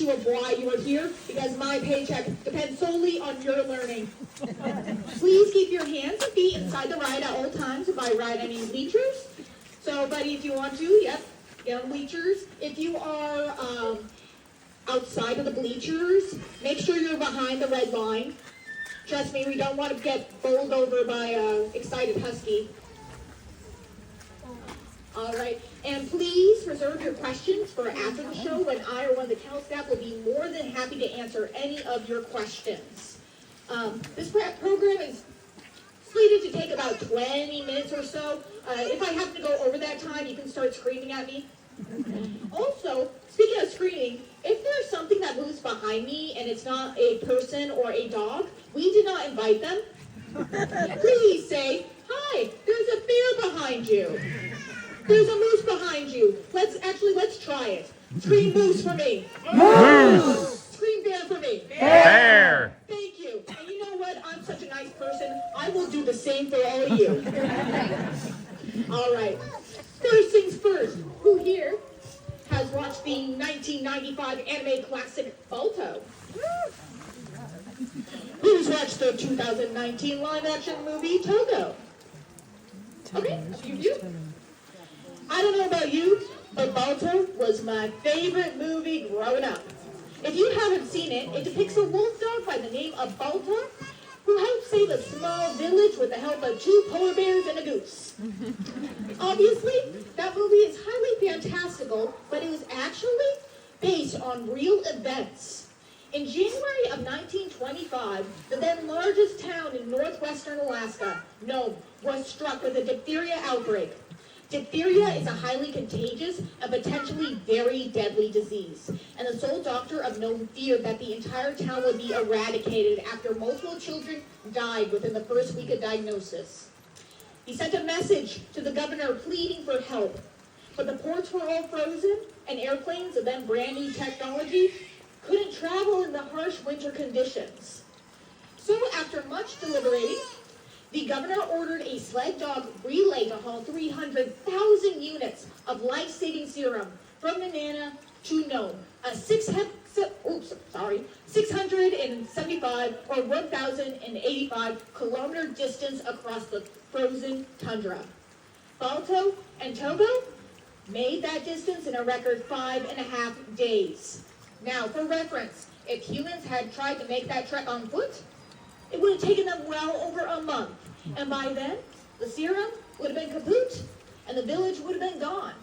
of why you are here, because my paycheck depends solely on your learning. Please keep your hands and feet inside the ride at all times by ride any bleachers. So, buddy, if you want to, yep, get on bleachers. If you are outside of the bleachers, make sure you're behind the red line. Trust me, we don't want to get bowled over by an excited husky. All right, and please reserve your questions for after the show when I or one of the kennel staff will be more than happy to answer any of your questions. This program is slated to take about 20 minutes or so. If I happen to go over that time, you can start screaming at me. Also, speaking of screaming, if there's something that moves behind me and it's not a person or a dog, we did not invite them. Please say, "Hi, there's a bear behind you. There's a moose behind you. Let's try it. Scream moose for me. Moose! Scream bear for me. Bear! Thank you. And you know what? I'm such a nice person. I will do the same for all of you. All right. First things first. Who here has watched the 1995 anime classic Balto? Who's watched the 2019 live-action movie Togo? Okay, a few of you. I don't know about you, but Balto was my favorite movie growing up. If you haven't seen it, it depicts a wolf dog by the name of Balto who helps save a small village with the help of 2 polar bears and a goose. Obviously, that movie is highly fantastical, but it was actually based on real events. In January of 1925, the then largest town in northwestern Alaska, Nome, was struck with a diphtheria outbreak. Diphtheria is a highly contagious and potentially very deadly disease, and the sole doctor of Nome feared that the entire town would be eradicated after multiple children died within the first week of diagnosis. He sent a message to the governor pleading for help, but the ports were all frozen, and airplanes of then brand new technology couldn't travel in the harsh winter conditions. So after much deliberating, the governor ordered a sled dog relay to haul 300,000 units of life-saving serum from Nenana to Nome, a 675 or 1,085 kilometer distance across the frozen tundra. Balto and Togo made that distance in a record 5.5 days. Now, for reference, if humans had tried to make that trek on foot, it would have taken them well over a month. And by then, the serum would have been kaput, and the village would have been gone.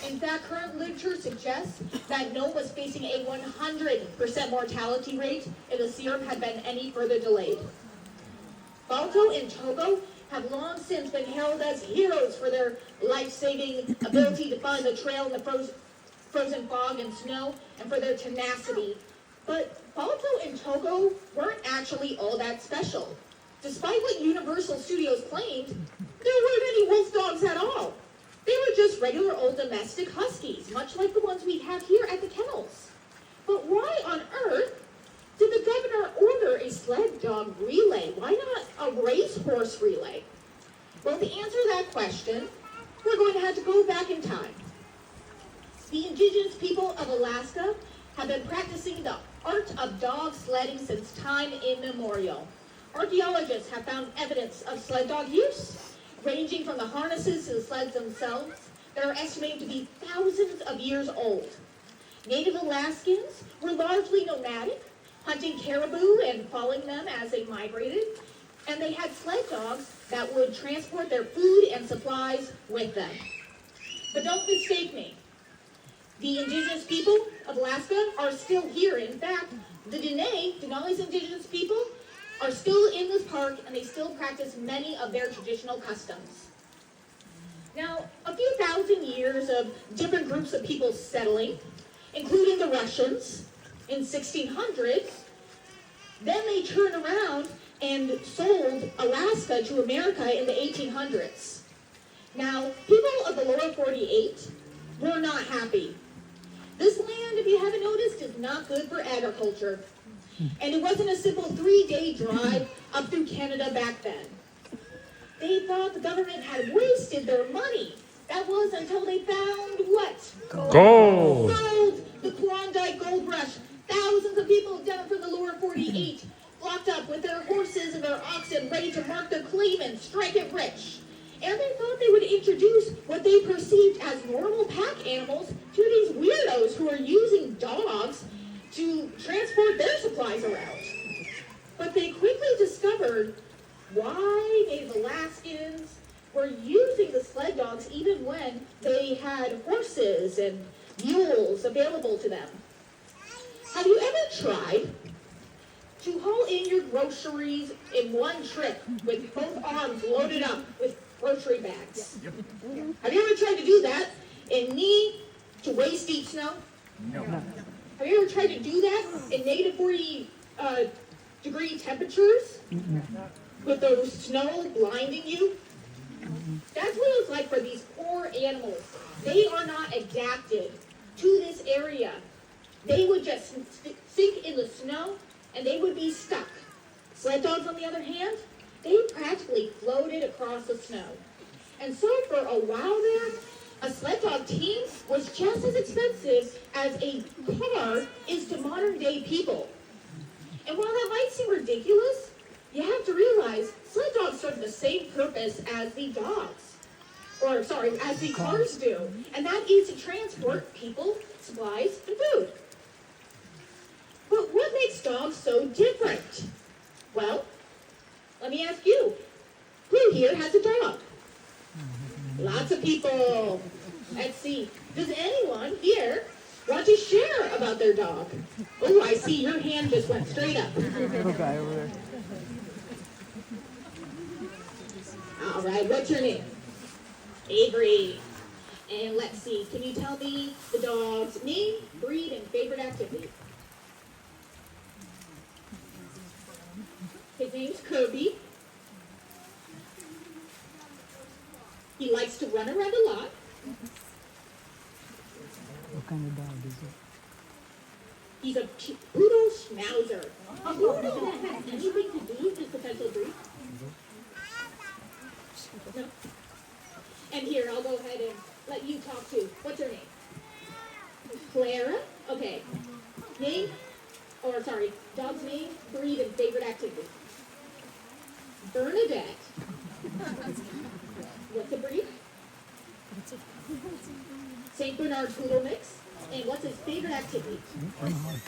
In fact, current literature suggests that Nome was facing a 100% mortality rate if the serum had been any further delayed. Balto and Togo have long since been hailed as heroes for their life-saving ability to find the trail in the frozen fog and snow, and for their tenacity. But Balto and Togo weren't actually all that special. Despite what Universal Studios claimed, there weren't any wolf dogs at all. They were just regular old domestic huskies, much like the ones we have here at the kennels. But why on earth did the governor order a sled dog relay? Why not a racehorse relay? Well, to answer that question, we're going to have to go back in time. The indigenous people of Alaska have been practicing the art of dog sledding since time immemorial. Archaeologists have found evidence of sled dog use, ranging from the harnesses to the sleds themselves, that are estimated to be thousands of years old. Native Alaskans were largely nomadic, hunting caribou and following them as they migrated, and they had sled dogs that would transport their food and supplies with them. But don't mistake me. The indigenous people of Alaska are still here. In fact, the Denali's indigenous people, are still in this park, and they still practice many of their traditional customs. Now, a few thousand years of different groups of people settling, including the Russians in 1600, then they turned around and sold Alaska to America in the 1800s. Now, people of the lower 48 were not happy. This land, if you haven't noticed, is not good for agriculture. And it wasn't a simple 3-day drive up through Canada back then. They thought the government had wasted their money. That was until they found what? Gold! Gold! The Klondike Gold Rush 48, locked up with their horses and their oxen ready to mark their claim and strike it rich. And they thought they would introduce what they perceived as normal pack animals to these weirdos who are using dogs to transport their supplies around. But they quickly discovered why Native Alaskans were using the sled dogs even when they had horses and mules available to them. Have you ever tried to haul in your groceries in one trip with both arms loaded up with grocery bags? Have you ever tried to do that in knee to waist deep snow? No. Have you ever tried to do that in negative 40 degree temperatures with the snow blinding you? That's what it's like for these poor animals. They are not adapted to this area. They would just sink in the snow and they would be stuck. Sled dogs, on the other hand, they practically floated across the snow. And so for a while there, a sled dog team was just as expensive as a car is to modern day people. And while that might seem ridiculous, you have to realize sled dogs serve the same purpose as the as the cars do. And that is to transport people, supplies, and food. But what makes dogs so different? Well, let me ask you, who here has a dog? Lots of people. Let's see, does anyone here want to share about their dog? Oh, I see your hand just went straight up. Little guy over there. All right, what's your name? Avery. And let's see, can you tell me the dog's name, breed, and favorite activity? His name's Kirby. He likes to run around a lot. What kind of dog is it? He's a poodle schnauzer. A poodle that has anything to do with this potential breed? No? And here, I'll go ahead and let you talk too. What's your name? Clara? Okay. Dog's name, breed, and favorite activity. Bernadette. What's the breed? St. Bernard Poodle Mix. And what's his favorite activity?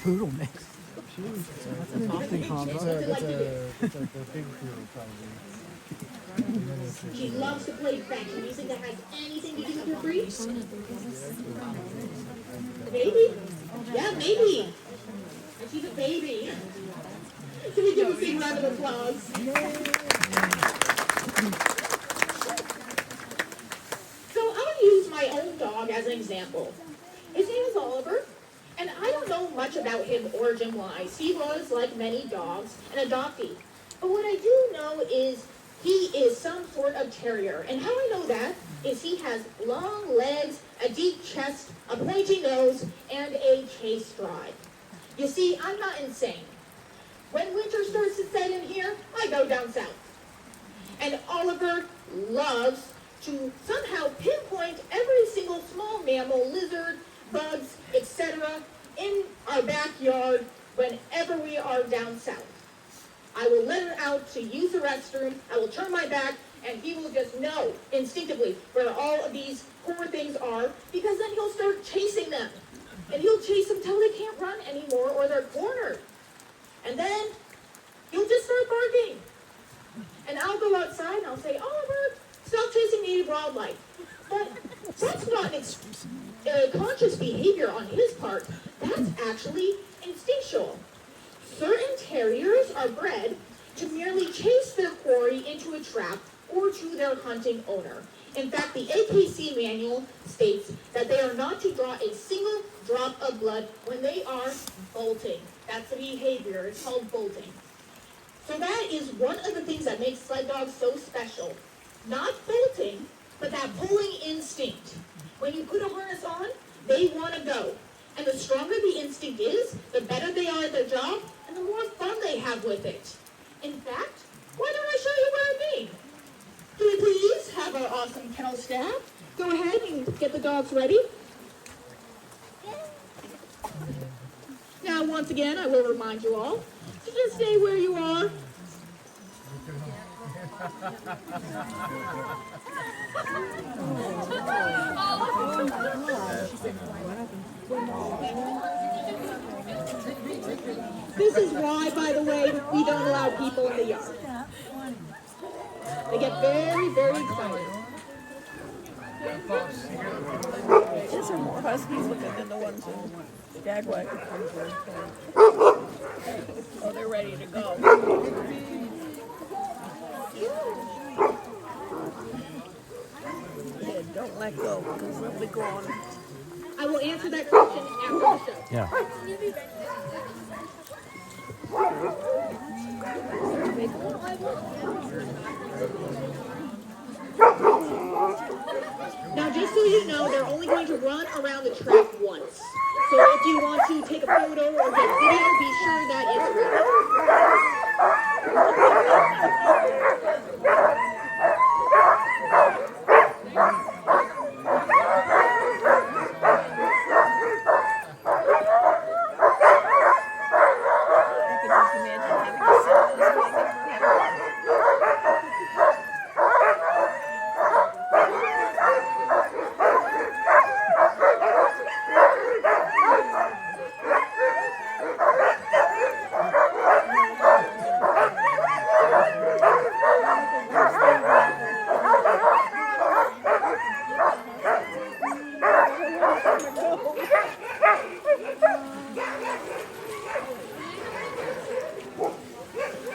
Poodle mix. That's an interesting combo. What's it like to do? It's like the big poodle, probably. She loves to play fetch. Do you think that has anything to do with her breed? Baby? Yeah, maybe. And she's a baby. Can we give a big round of applause? So I'll use my own dog as an example. His name is Oliver, and I don't know much about him origin-wise. He was, like many dogs, an adoptee. But what I do know is he is some sort of terrier. And how I know that is he has long legs, a deep chest, a pointy nose, and a chase stride. You see, I'm not insane. When winter starts to set in here, I go down south. And Oliver loves to somehow pinpoint every single small mammal, lizard, bugs, etc. in our backyard whenever we are down south. I will let him out to use the restroom, I will turn my back, and he will just know instinctively where all of these poor things are, because then he'll start chasing them. And he'll chase them till they can't run anymore or they're cornered. And then he'll just start barking. And I'll go outside and I'll say, Oliver, stop chasing native wildlife. But that's not conscious behavior on his part. That's actually instinctual. Certain terriers are bred to merely chase their quarry into a trap or to their hunting owner. In fact, the AKC manual states that they are not to draw a single drop of blood when they are bolting. That's the behavior. It's called bolting. So that is one of the things that makes sled dogs so special. Not bolting, but that pulling instinct. When you put a harness on, they want to go. And the stronger the instinct is, the better they are at their job, and the more fun they have with it. In fact, why don't I show you what I mean? Can we please have our awesome kennel staff go ahead and get the dogs ready? Now, once again, I will remind you all to just stay where you are. This is why, by the way, we don't allow people in the yard. They get very, very excited. These are more huskies looking than the ones in Skagway. Oh, they're ready to go. Yeah, don't let go because they'll be gone. I will answer that question after the show. Yeah. Now, just so you know, they're only going to run around the track once. So if you want to take a photo or get video, be sure that it's ready. You can just imagine having to sit on this wagon forever.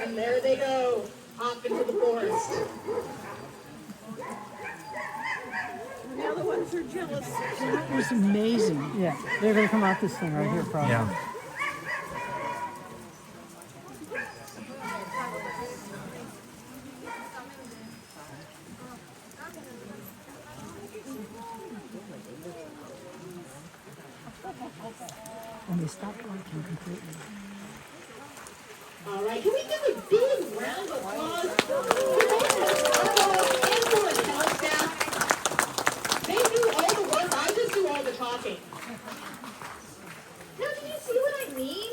And there they go, off into the forest. And the other ones are jealous. That was amazing. Yeah, they're gonna come out this thing right here, probably. Yeah. And they stopped working completely. All right, can we give a big round of applause for both the and for the sales staff? They do all the work, I just do all the talking. Now, do you see what I mean?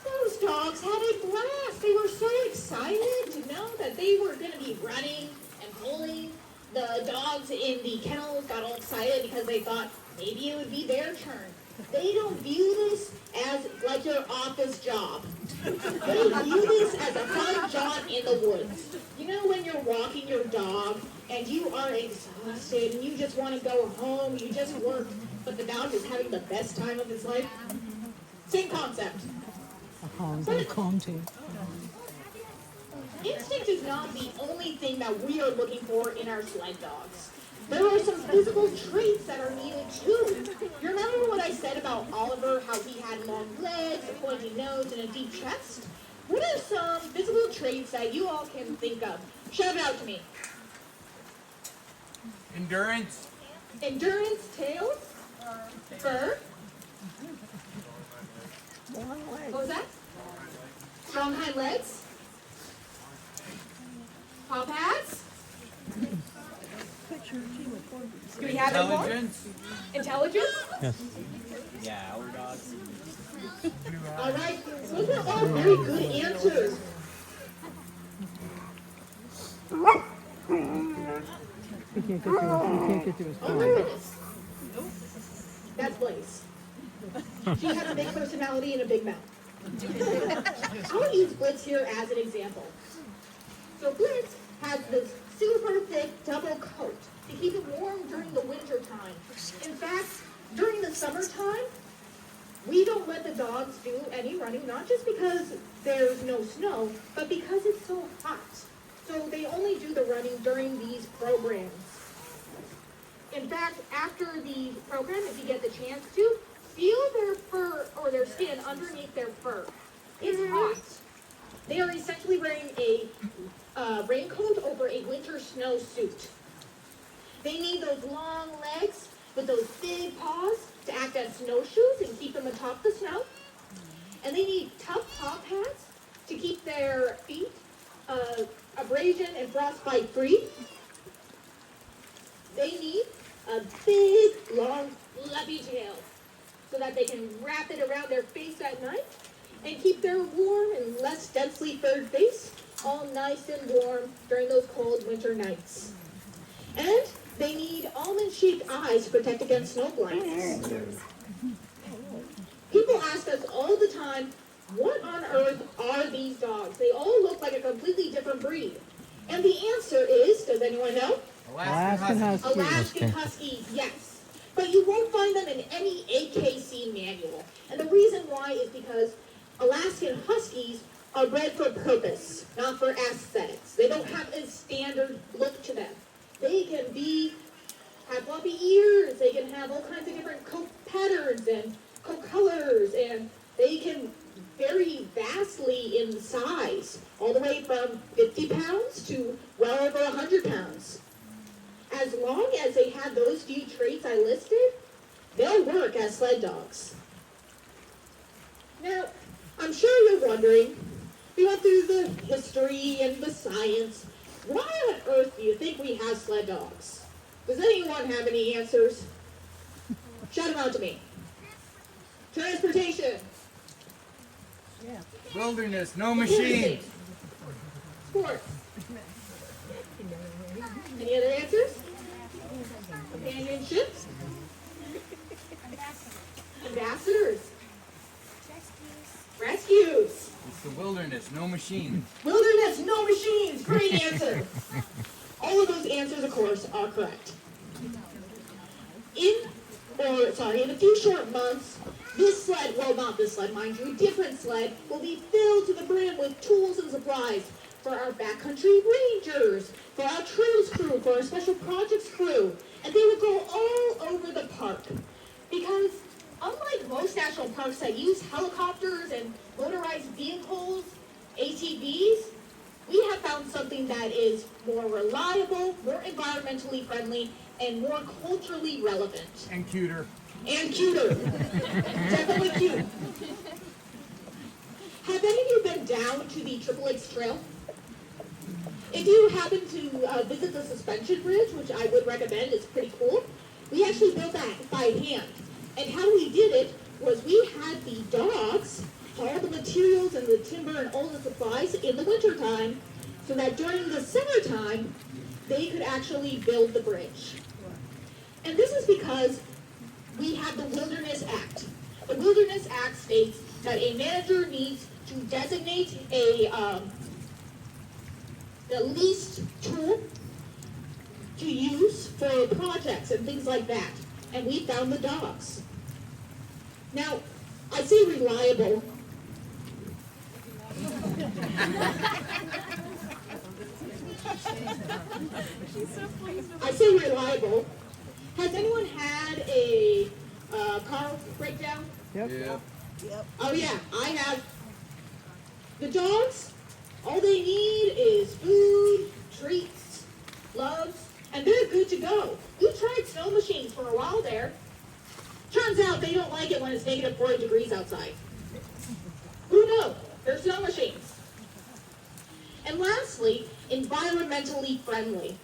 Those dogs had a blast. They were so excited to know that they were going to be running and pulling. The dogs in the kennels got all excited because they thought maybe it would be their turn. They don't view this as like your office job. They view this as a fun jaunt in the woods. You know when you're walking your dog and you are exhausted and you just want to go home, you just worked, but the dog is having the best time of his life? Same concept. They're calm too. Instinct is not the only thing that we are looking for in our sled dogs. There are some physical traits that are needed too. You remember what I said about Oliver, how he had long legs, a pointy nose, and a deep chest? What are some physical traits that you all can think of? Shout it out to me. Endurance. Endurance, tail, fur. Long legs. What was that? Strong hind legs. Paw pads. Do we have any more? Intelligence. Intelligence? Yes. Yeah, our dogs. All right. Those are all very good answers. You can't get through. You can't get through his Oh my goodness. That's Blaze. She has a big personality and a big mouth. I'll use Blitz here as an example. So Blitz has this super thick double coat to keep it warm during the winter time. In fact, during the summertime, we don't let the dogs do any running, not just because there's no snow, but because it's so hot. So they only do the running during these programs. In fact, after the program, if you get the chance to, feel their fur or their skin underneath their fur. It's hot. They are essentially wearing a raincoat over a winter snowsuit. They need those long legs with those big paws to act as snowshoes and keep them atop the snow. And they need tough paw pads to keep their feet abrasion and frostbite free. They need a big, long, fluffy tail so that they can wrap it around their face at night and keep their warm and less densely furred face all nice and warm during those cold winter nights. And they need almond-shaped eyes to protect against snow blindness. People ask us all the time, what on earth are these dogs? They all look like a completely different breed. And the answer is, does anyone know? Alaskan Husky. Alaskan Huskies, yes. But you won't find them in any AKC manual. And the reason why is because Alaskan Huskies are bred for purpose, not for aesthetics. They don't have a standard look to them. They can have floppy ears, they can have all kinds of different coat patterns and coat colors, and they can vary vastly in size, all the way from 50 pounds to well over 100 pounds. As long as they have those few traits I listed, they'll work as sled dogs. Now, I'm sure you're wondering, we went through the history and the science, why on earth do you think we have sled dogs? Does anyone have any answers? Shout them out to me. Transportation. Wilderness, no machine. Sports. Any other answers? Companionship. Ambassadors. Rescues. It's the wilderness, no machine. Wilderness, no machines. Great answer. All of those answers, of course, are correct. In a few short months, this sled, well, not this sled, mind you, a different sled, will be filled to the brim with tools and supplies for our backcountry rangers, for our trails crew, for our special projects crew, and they will go all over the park. Because unlike most national parks that use helicopters and motorized vehicles, ATVs, we have found something that is more reliable, more environmentally friendly, and more culturally relevant. And cuter. And cuter. Definitely cute. Have any of you been down to the Triple Lakes Trail? If you happen to visit the suspension bridge, which I would recommend, it's pretty cool, we actually built that by hand. And how we did it was we had the dogs haul the materials and the timber and all the supplies in the wintertime so that during the summertime, they could actually build the bridge. And this is because we have the Wilderness Act. The Wilderness Act states that a manager needs to designate the least tool to use for projects and things like that. And we found the dogs. Now, I say reliable. I say reliable. Has anyone had a car breakdown? Yep. Yeah. Oh yeah, I have. The dogs, all they need is food, treats, loves, and they're good to go. We tried snow machines for a while there. Turns out they don't like it when it's negative 40 degrees outside. Who knew? They're snow machines. And lastly, environmentally friendly.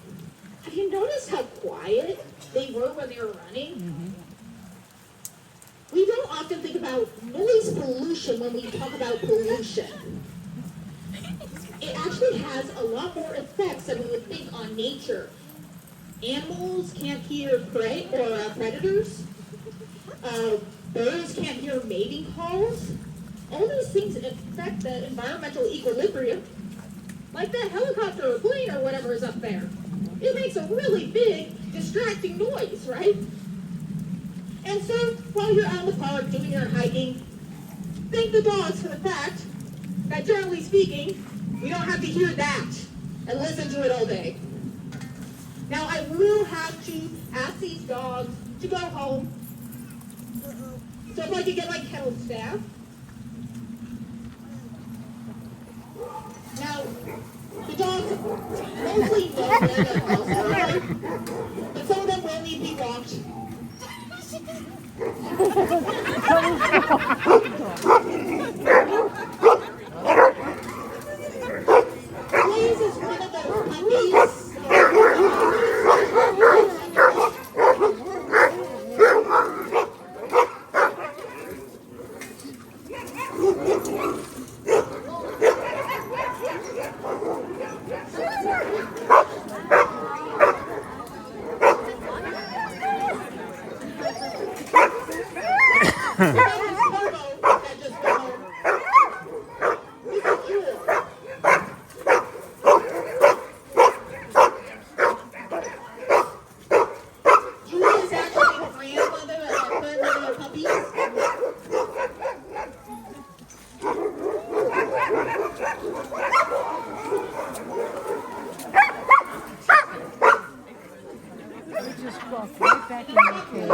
Have you noticed how quiet they were when they were running? Mm-hmm. We don't often think about noise pollution when we talk about pollution. It actually has a lot more effects than we would think on nature. Animals can't hear prey or predators. Birds can't hear mating calls. All these things affect the environmental equilibrium, like that helicopter or plane or whatever is up there. It makes a really big, distracting noise, right? And so, while you're out in the park doing your hiking, thank the dogs for the fact that, generally speaking, we don't have to hear that and listen to it all day. Now, I will have to ask these dogs to go home. So if I could get my kennel staff. Now, the dogs mostly know where their house are, but some of them will need to be walked. Blaze is one of those puppies. That just got home. This is Jewel. Jewel is actually her grandmother and our grandmother of puppies. They just walked right back in the cage.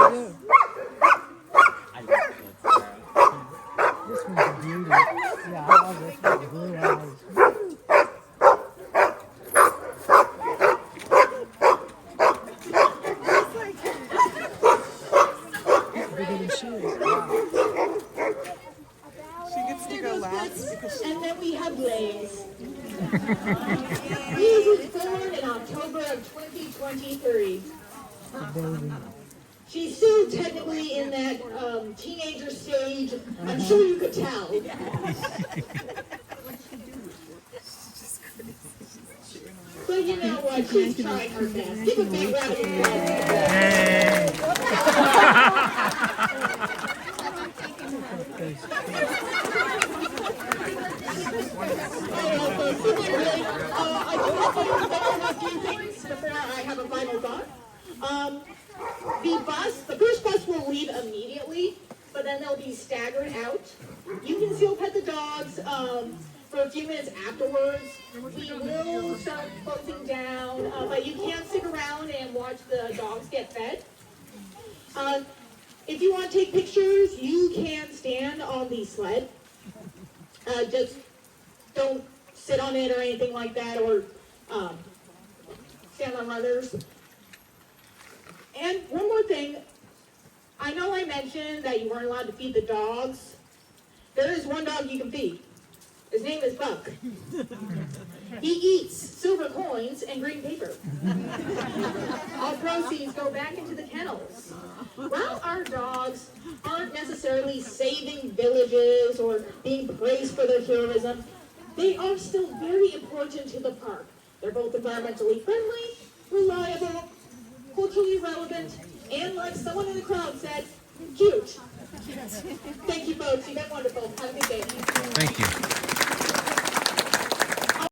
This one's a beauty. Yeah, I love this one. Blue eyes. Bigger than she is. Wow. She gets to go last because And then we have Blaze. He was born in October of 2023. Baby. She's still technically in that teenager stage. I'm sure you could tell. But you know what? She's trying her best. Give a big round of applause. I do also mention a few things before I have a final thought. The first bus will leave immediately, but then they'll be staggered out. You can still pet the dogs for a few minutes afterwards. We will start closing down, but you can't stick around and watch the dogs get fed. If you want to take pictures, you can stand on the sled. Just don't sit on it or anything like that, or stand on runners. And one more thing, I know I mentioned that you weren't allowed to feed the dogs. There is one dog you can feed. His name is Buck. He eats silver coins and green paper. All proceeds go back into the kennels. While our dogs aren't necessarily saving villages or being praised for their heroism, they are still very important to the park. They're both environmentally friendly, reliable, culturally relevant, and like someone in the crowd said, cute. Thank you, folks. You've been wonderful. Have a good day. Thank you.